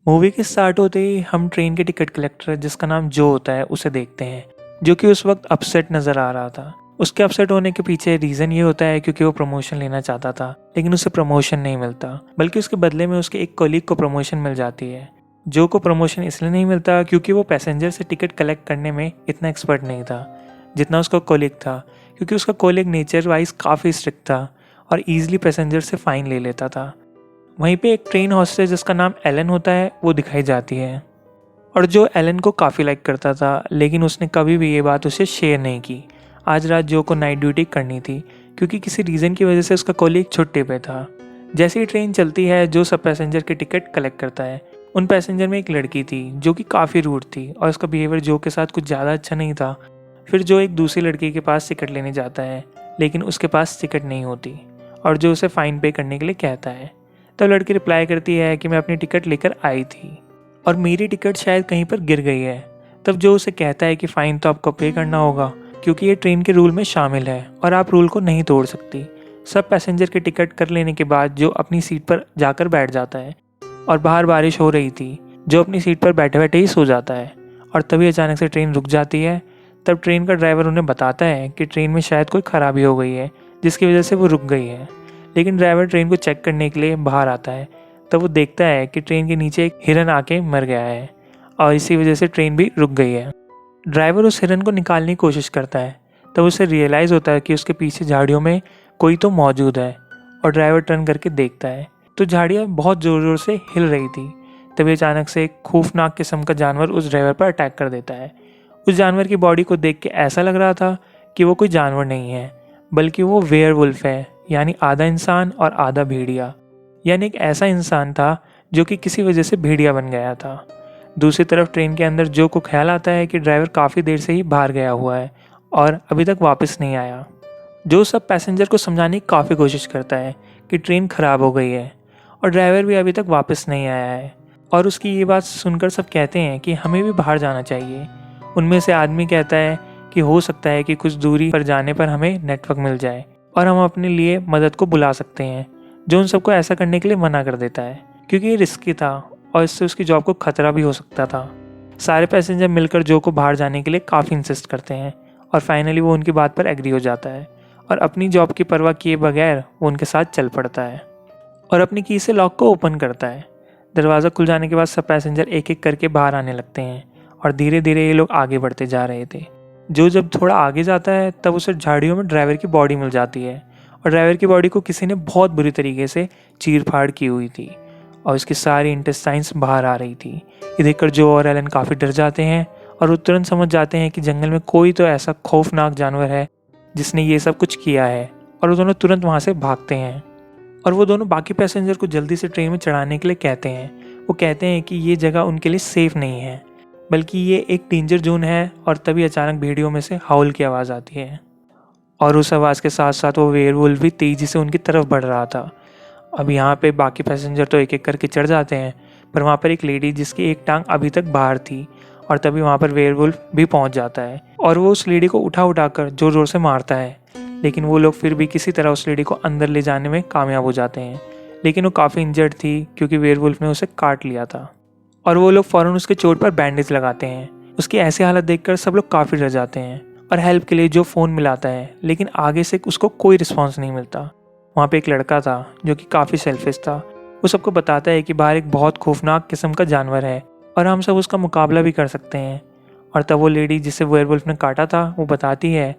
Movie के start होते ही हम ट्रेन के टिकट कलेक्टर जिसका नाम जो होता है उसे देखते हैं, जो कि उस वक्त अपसेट नज़र आ रहा था। उसके अपसेट होने के पीछे रीज़न ये होता है क्योंकि वो प्रमोशन लेना चाहता था, लेकिन उसे प्रमोशन नहीं मिलता, बल्कि उसके बदले में उसके एक कलीग को प्रमोशन मिल जाती है। जो को प्रमोशन इसलिए नहीं मिलता क्योंकि वो पैसेंजर से टिकट कलेक्ट करने में इतना एक्सपर्ट नहीं था जितना उसका कलीग था, क्योंकि उसका कलीग नेचर वाइज काफ़ी स्ट्रिक्ट था और ईजिली पैसेंजर से फ़ाइन ले लेता था। वहीं पे एक ट्रेन हॉस्टेस जिसका नाम एलन होता है वो दिखाई जाती है, और जो एलन को काफ़ी लाइक करता था, लेकिन उसने कभी भी ये बात उसे शेयर नहीं की। आज रात जो को नाइट ड्यूटी करनी थी क्योंकि किसी रीज़न की वजह से उसका कॉलीग छुट्टी पे था। जैसे ही ट्रेन चलती है जो सब पैसेंजर के टिकट कलेक्ट करता है। उन पैसेंजर में एक लड़की थी जो कि काफ़ी रूड थी और उसका बिहेवियर जो के साथ कुछ ज़्यादा अच्छा नहीं था। फिर जो एक दूसरी लड़की के पास टिकट लेने जाता है, लेकिन उसके पास टिकट नहीं होती और जो उसे फ़ाइन पे करने के लिए कहता है। तब लड़की रिप्लाई करती है कि मैं अपनी टिकट लेकर आई थी और मेरी टिकट शायद कहीं पर गिर गई है। तब जो उसे कहता है कि फ़ाइन तो आपको पे करना होगा क्योंकि ये ट्रेन के रूल में शामिल है और आप रूल को नहीं तोड़ सकती। सब पैसेंजर के टिकट कर लेने के बाद जो अपनी सीट पर जाकर बैठ जाता है और बाहर बारिश हो रही थी। जो अपनी सीट पर बैठे बैठे ही सो जाता है और तभी अचानक से ट्रेन रुक जाती है। तब ट्रेन का ड्राइवर उन्हें बताता है कि ट्रेन में शायद कोई ख़राबी हो गई है जिसकी वजह से वो रुक गई है। लेकिन ड्राइवर ट्रेन को चेक करने के लिए बाहर आता है। तब वो देखता है कि ट्रेन के नीचे एक हिरन आके मर गया है और इसी वजह से ट्रेन भी रुक गई है। ड्राइवर उस हिरन को निकालने की कोशिश करता है। तब उसे रियलाइज़ होता है कि उसके पीछे झाड़ियों में कोई तो मौजूद है और ड्राइवर टर्न करके देखता है तो झाड़ियाँ बहुत ज़ोर ज़ोर से हिल रही थी। तभी अचानक से एक खौफनाक किस्म का जानवर उस ड्राइवर पर अटैक कर देता है। उस जानवर की बॉडी को देख के ऐसा लग रहा था कि वो कोई जानवर नहीं है, बल्कि वो वेयरवुल्फ है, यानी आधा इंसान और आधा भेड़िया। यानी एक ऐसा इंसान था जो कि किसी वजह से भेड़िया बन गया था। दूसरी तरफ ट्रेन के अंदर जो को ख्याल आता है कि ड्राइवर काफ़ी देर से ही बाहर गया हुआ है और अभी तक वापस नहीं आया। जो सब पैसेंजर को समझाने की काफ़ी कोशिश करता है कि ट्रेन ख़राब हो गई है और ड्राइवर भी अभी तक वापस नहीं आया है। और उसकी ये बात सुनकर सब कहते हैं कि हमें भी बाहर जाना चाहिए। उनमें से आदमी कहता है कि हो सकता है कि कुछ दूरी पर जाने पर हमें नेटवर्क मिल जाए और हम अपने लिए मदद को बुला सकते हैं। जो उन सबको ऐसा करने के लिए मना कर देता है क्योंकि ये रिस्की था और इससे उसकी जॉब को खतरा भी हो सकता था। सारे पैसेंजर मिलकर जो को बाहर जाने के लिए काफ़ी इंसिस्ट करते हैं और फाइनली वो उनकी बात पर एग्री हो जाता है और अपनी जॉब की परवाह किए बगैर वो उनके साथ चल पड़ता है और अपनी की से लॉक को ओपन करता है। दरवाज़ा खुल जाने के बाद सब पैसेंजर एक एक करके बाहर आने लगते हैं और धीरे धीरे ये लोग आगे बढ़ते जा रहे थे। जो जब थोड़ा आगे जाता है तब उसे झाड़ियों में ड्राइवर की बॉडी मिल जाती है और ड्राइवर की बॉडी को किसी ने बहुत बुरी तरीके से चीर फाड़ की हुई थी और उसकी सारी इंटेस्टाइन्स बाहर आ रही थी। ये देखकर जो और एलन काफ़ी डर जाते हैं और वो तुरंत समझ जाते हैं कि जंगल में कोई तो ऐसा खौफनाक जानवर है जिसने ये सब कुछ किया है, और वो दोनों तुरंत वहाँ से भागते हैं। और वो दोनों बाकी पैसेंजर को जल्दी से ट्रेन में चढ़ाने के लिए कहते हैं। वो कहते हैं कि ये जगह उनके लिए सेफ़ नहीं है, बल्कि ये एक डेंजर जोन है। और तभी अचानक भेड़ियों में से हाउल की आवाज़ आती है और उस आवाज़ के साथ साथ वो वेयरवुल्फ भी तेज़ी से उनकी तरफ बढ़ रहा था। अब यहाँ पे बाकी पैसेंजर तो एक एक करके चढ़ जाते हैं, पर वहाँ पर एक लेडी जिसकी एक टांग अभी तक बाहर थी, और तभी वहाँ पर वेयरवुल्फ भी पहुँच जाता है और वो उस लेडी को उठा कर जोर जोर से मारता है। लेकिन वो लोग फिर भी किसी तरह उस लेडी को अंदर ले जाने में कामयाब हो जाते हैं, लेकिन वो काफ़ी इंजर्ड थी क्योंकि वेयरवुल्फ ने उसे काट लिया था। और वो लोग फ़ौरन उसके चोट पर बैंडेज लगाते हैं। उसकी ऐसी हालत देखकर सब लोग काफ़ी डर जाते हैं और हेल्प के लिए जो फ़ोन मिलाता है, लेकिन आगे से उसको कोई रिस्पॉन्स नहीं मिलता। वहाँ पे एक लड़का था जो कि काफ़ी सेल्फिश था। वो सबको बताता है कि बाहर एक बहुत खौफनाक किस्म का जानवर है और हम सब उसका मुकाबला भी कर सकते हैं। और तब वो लेडी जिसे वेयरवुल्फ ने काटा था वो बताती है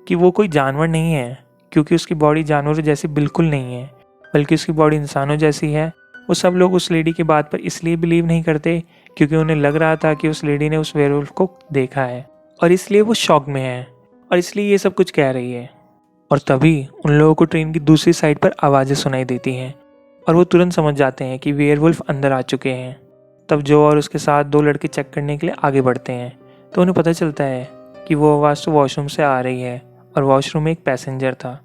कि वो कोई जानवर नहीं है, क्योंकि उसकी बॉडी जानवरों जैसी बिल्कुल नहीं है, बल्कि उसकी बॉडी इंसानों जैसी है। वो सब लोग उस लेडी की बात पर इसलिए बिलीव नहीं करते क्योंकि उन्हें लग रहा था कि उस लेडी ने उस वेयरवुल्फ को देखा है और इसलिए वो शॉक में है और इसलिए ये सब कुछ कह रही है। और तभी उन लोगों को ट्रेन की दूसरी साइड पर आवाज़ें सुनाई देती हैं और वो तुरंत समझ जाते हैं कि वेयरवुल्फ अंदर आ चुके हैं। तब जो और उसके साथ दो लड़के चेक करने के लिए आगे बढ़ते हैं तो उन्हें पता चलता है कि वो आवाज़ तो वॉशरूम से आ रही है और वॉशरूम में एक पैसेंजर था।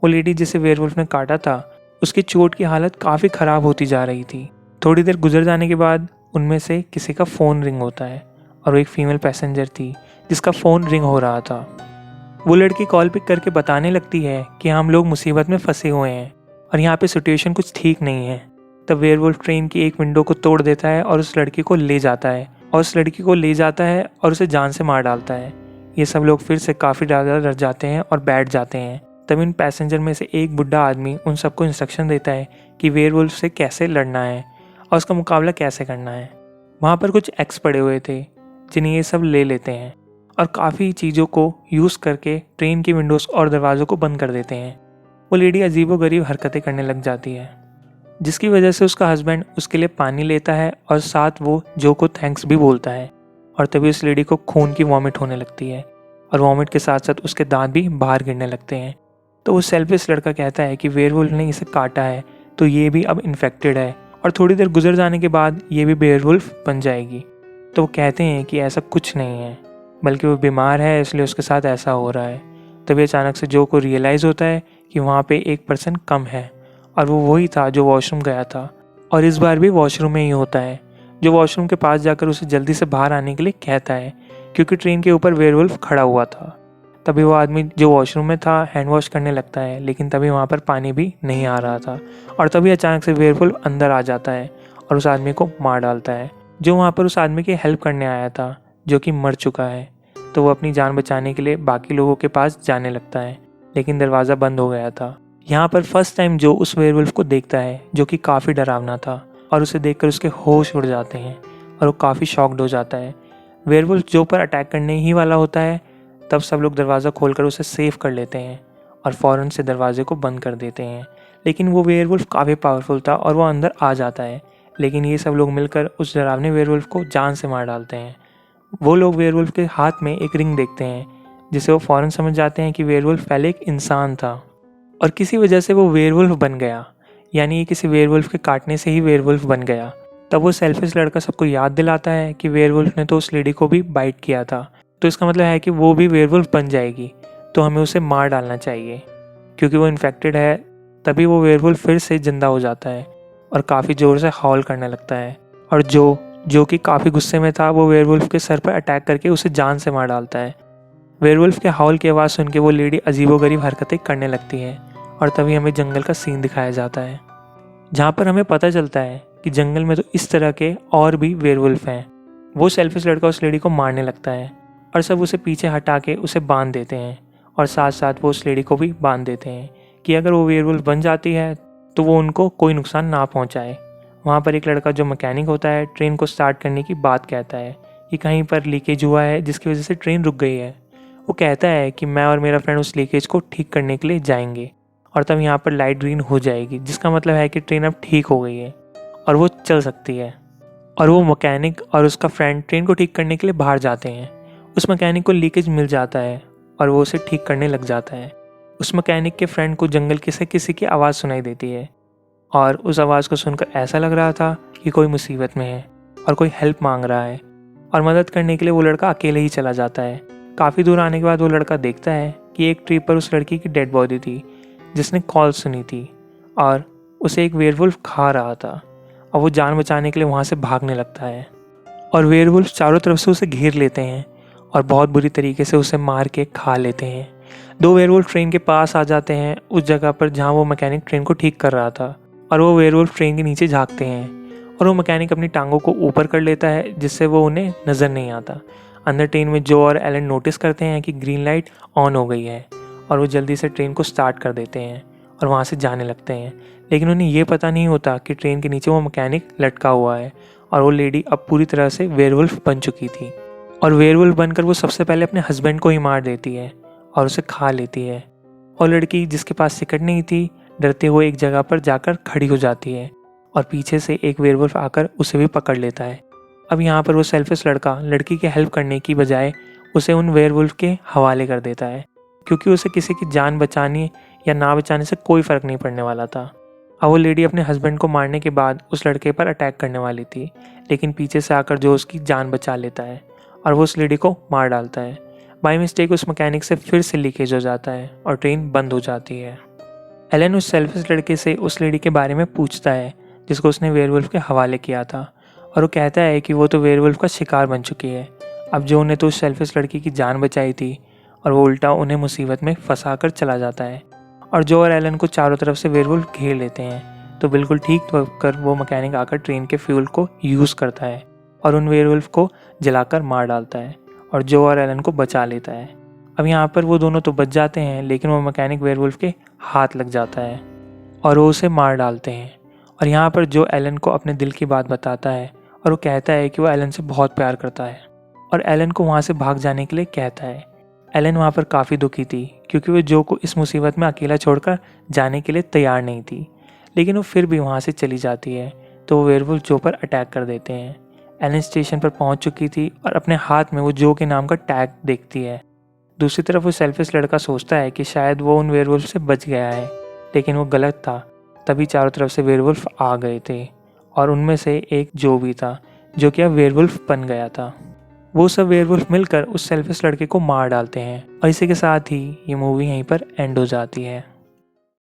वो लेडी जिसे वेयरवुल्फ ने काटा था उसकी चोट की हालत काफ़ी ख़राब होती जा रही थी। थोड़ी देर गुजर जाने के बाद उनमें से किसी का फ़ोन रिंग होता है और वो एक फ़ीमेल पैसेंजर थी जिसका फ़ोन रिंग हो रहा था। वो लड़की कॉल पिक करके बताने लगती है कि हम लोग मुसीबत में फंसे हुए हैं और यहाँ पे सिचुएशन कुछ ठीक नहीं है। तब वेयरवुल्फ ट्रेन की एक विंडो को तोड़ देता है और उस लड़की को ले जाता है और उसे जान से मार डालता है। ये सब लोग फिर से काफ़ी ज़्यादा डर जाते हैं और बैठ जाते हैं। तब इन पैसेंजर में से एक बुढ़ा आदमी उन सबको इंस्ट्रक्शन देता है कि वेयरवुल्फ से कैसे लड़ना है और उसका मुकाबला कैसे करना है। वहाँ पर कुछ एक्स पड़े हुए थे जिन्हें ये सब ले लेते हैं और काफ़ी चीज़ों को यूज़ करके ट्रेन की विंडोज़ और दरवाज़ों को बंद कर देते हैं। वो लेडी अजीबोगरीब हरकतें करने लग जाती है, जिसकी वजह से उसका हस्बैंड उसके लिए पानी लेता है और साथ वो जो को थैंक्स भी बोलता है। और तभी उस लेडी को खून की वॉमिट होने लगती है और वॉमिट के साथ साथ उसके दांत भी बाहर गिरने लगते हैं। तो वो सेल्फिश लड़का कहता है कि वेयरवुल्फ ने इसे काटा है तो ये भी अब इन्फेक्टेड है और थोड़ी देर गुजर जाने के बाद ये भी वेयरवुल्फ बन जाएगी। तो वो कहते हैं कि ऐसा कुछ नहीं है, बल्कि वो बीमार है इसलिए उसके साथ ऐसा हो रहा है। तभी अचानक से जो को रियलाइज़ होता है कि वहाँ पे एक पर्सन कम है और वो वही था जो वॉशरूम गया था। और इस बार भी वॉशरूम में ही होता है, जो वॉशरूम के पास जाकर उसे जल्दी से बाहर आने के लिए कहता है क्योंकि ट्रेन के ऊपर वेयरवुल्फ खड़ा हुआ था। तभी वो आदमी जो वॉशरूम में था हैंड वॉश करने लगता है, लेकिन तभी वहाँ पर पानी भी नहीं आ रहा था। और तभी अचानक से वेयरवुल्फ अंदर आ जाता है और उस आदमी को मार डालता है, जो वहाँ पर उस आदमी की हेल्प करने आया था जो कि मर चुका है। तो वो अपनी जान बचाने के लिए बाकी लोगों के पास जाने लगता है, लेकिन दरवाज़ा बंद हो गया था। यहाँ पर फर्स्ट टाइम जो उस वेयरवुल्फ को देखता है जो कि काफ़ी डरावना था और उसे देखकर उसके होश उड़ जाते हैं और वो काफ़ी शॉक्ड हो जाता है। वेयरवुल्फ जो पर अटैक करने ही वाला होता है, तब सब लोग दरवाज़ा खोलकर उसे सेव कर लेते हैं और फ़ौरन से दरवाजे को बंद कर देते हैं। लेकिन वो वेयरवुल्फ काफ़ी पावरफुल था और वो अंदर आ जाता है, लेकिन ये सब लोग मिलकर उस डरावने वेयरवुल्फ को जान से मार डालते हैं। वो लोग वेयरवुल्फ के हाथ में एक रिंग देखते हैं, जिसे वो फ़ौरन समझ जाते हैं कि वेयरवुल्फ पहले एक इंसान था और किसी वजह से वो वेयरवुल्फ बन गया, यानी ये किसी वेयरवुल्फ के काटने से ही वेयरवुल्फ बन गया। तब वो सेल्फिश लड़का सबको याद दिलाता है कि वेयरवुल्फ ने तो उस लेडी को भी बाइट किया था, तो इसका मतलब है कि वो भी वेयरवुल्फ बन जाएगी, तो हमें उसे मार डालना चाहिए क्योंकि वो इन्फेक्टेड है। तभी वो वेयरवुल्फ फिर से जिंदा हो जाता है और काफ़ी ज़ोर से हॉल करने लगता है और जो कि काफ़ी गुस्से में था वो वेयरवुल्फ के सर पर अटैक करके उसे जान से मार डालता है। वेयरवुल्फ के हॉल की आवाज़ सुन के वो लेडी अजीबोगरीब हरकतें करने लगती है और तभी हमें जंगल का सीन दिखाया जाता है, जहाँ पर हमें पता चलता है कि जंगल में तो इस तरह के और भी वेयरवुल्फ हैं। वो सेल्फिश लड़का उस लेडी को मारने लगता है और सब उसे पीछे हटा के उसे बांध देते हैं और साथ साथ वो उस लेडी को भी बांध देते हैं कि अगर वो वेयरवुल्फ बन जाती है तो वो उनको कोई नुकसान ना पहुंचाए। वहाँ पर एक लड़का जो मैकेनिक होता है ट्रेन को स्टार्ट करने की बात कहता है कि कहीं पर लीकेज हुआ है जिसकी वजह से ट्रेन रुक गई है। वो कहता है कि मैं और मेरा फ्रेंड उस लीकेज को ठीक करने के लिए जाएंगे और तब यहाँ पर लाइट ग्रीन हो जाएगी, जिसका मतलब है कि ट्रेन अब ठीक हो गई है और वो चल सकती है। और वो मैकेनिक और उसका फ्रेंड ट्रेन को ठीक करने के लिए बाहर जाते हैं। उस मैकेनिक को लीकेज मिल जाता है और वो उसे ठीक करने लग जाता है। उस मैकेनिक के फ्रेंड को जंगल से किसी की आवाज़ सुनाई देती है और उस आवाज़ को सुनकर ऐसा लग रहा था कि कोई मुसीबत में है और कोई हेल्प मांग रहा है और मदद करने के लिए वो लड़का अकेले ही चला जाता है। काफ़ी दूर आने के बाद वो लड़का देखता है कि एक ट्री पर उस लड़की की डेड बॉडी थी जिसने कॉल सुनी थी और उसे एक वेयरवुल्फ खा रहा था और वो जान बचाने के लिए वहाँ से भागने लगता है और वेयरवुल्फ चारों तरफ से उसे घेर लेते हैं और बहुत बुरी तरीके से उसे मार के खा लेते हैं। दो वेयरवुल्फ ट्रेन के पास आ जाते हैं, उस जगह पर जहाँ वो मैकेनिक ट्रेन को ठीक कर रहा था, और वो वेयरवुल्फ ट्रेन के नीचे झांकते हैं और वो मैकेनिक अपनी टांगों को ऊपर कर लेता है जिससे वो उन्हें नज़र नहीं आता। अंदर ट्रेन में जो और एलन नोटिस करते हैं कि ग्रीन लाइट ऑन हो गई है और वो जल्दी से ट्रेन को स्टार्ट कर देते हैं और वहाँ से जाने लगते हैं। लेकिन उन्हें ये पता नहीं होता कि ट्रेन के नीचे वो मैकेनिक लटका हुआ है और वो लेडी अब पूरी तरह से वेयरवुल्फ बन चुकी थी और वेयरवुल्फ बनकर वो सबसे पहले अपने हस्बैंड को ही मार देती है और उसे खा लेती है। और लड़की जिसके पास सिकड़ नहीं थी डरते हुए एक जगह पर जाकर खड़ी हो जाती है और पीछे से एक वेयरवुल्फ आकर उसे भी पकड़ लेता है। अब यहाँ पर वो सेल्फिश लड़का लड़की की हेल्प करने की बजाय उसे उन वेयरवुल्फ के हवाले कर देता है क्योंकि उसे किसी की जान बचाने या ना बचाने से कोई फ़र्क नहीं पड़ने वाला था। अब वो लेडी अपने हस्बैंड को मारने के बाद उस लड़के पर अटैक करने वाली थी, लेकिन पीछे से आकर जो उसकी जान बचा लेता है और वो उस लेडी को मार डालता है। बाय मिस्टेक उस मैकेनिक से फिर से लीकेज हो जाता है और ट्रेन बंद हो जाती है। एलन उस सेल्फिश लड़के से उस लेडी के बारे में पूछता है जिसको उसने वेयरवुल्फ के हवाले किया था और वो कहता है कि वो तो वेयरवुल्फ का शिकार बन चुकी है। अब जो उन्हें तो उस सेल्फिश लड़की की जान बचाई थी और वो उल्टा उन्हें मुसीबत में फंसा कर चला जाता है और जो और एलन को चारों तरफ से वेयरवुल्फ घेर लेते हैं तो बिल्कुल ठीक कर वो मैकेनिक आकर ट्रेन के फ्यूल को यूज़ करता है और उन वेयरवुल्फ को जलाकर मार डालता है और जो और एलन को बचा लेता है। अब यहाँ पर वो दोनों तो बच जाते हैं, लेकिन वो मैकेनिक वेयरवुल्फ के हाथ लग जाता है और वो उसे मार डालते हैं। और यहाँ पर जो एलन को अपने दिल की बात बताता है और वो कहता है कि वो एलन से बहुत प्यार करता है और एलन को वहाँ से भाग जाने के लिए कहता है। एलन वहाँ पर काफ़ी दुखी थी क्योंकि वो जो को इस मुसीबत में अकेला छोड़कर जाने के लिए तैयार नहीं थी, लेकिन वो फिर भी वहाँ से चली जाती है तो वो वेयरवुल्फ जो पर अटैक कर देते हैं। एलन स्टेशन पर पहुँच चुकी थी और अपने हाथ में वो जो के नाम का टैग देखती है। दूसरी तरफ वो सेल्फिश लड़का सोचता है कि शायद वो उन वेयरवुल्फ से बच गया है, लेकिन वो गलत था। तभी चारों तरफ से वेयरवुल्फ आ गए थे और उनमें से एक जो भी था जो कि अब वेयरवुल्फ बन गया था। वो सब वेयरवुल्फ मिलकर उस सेल्फिश लड़के को मार डालते हैं और इसी के साथ ही ये मूवी यहीं पर एंड हो जाती है।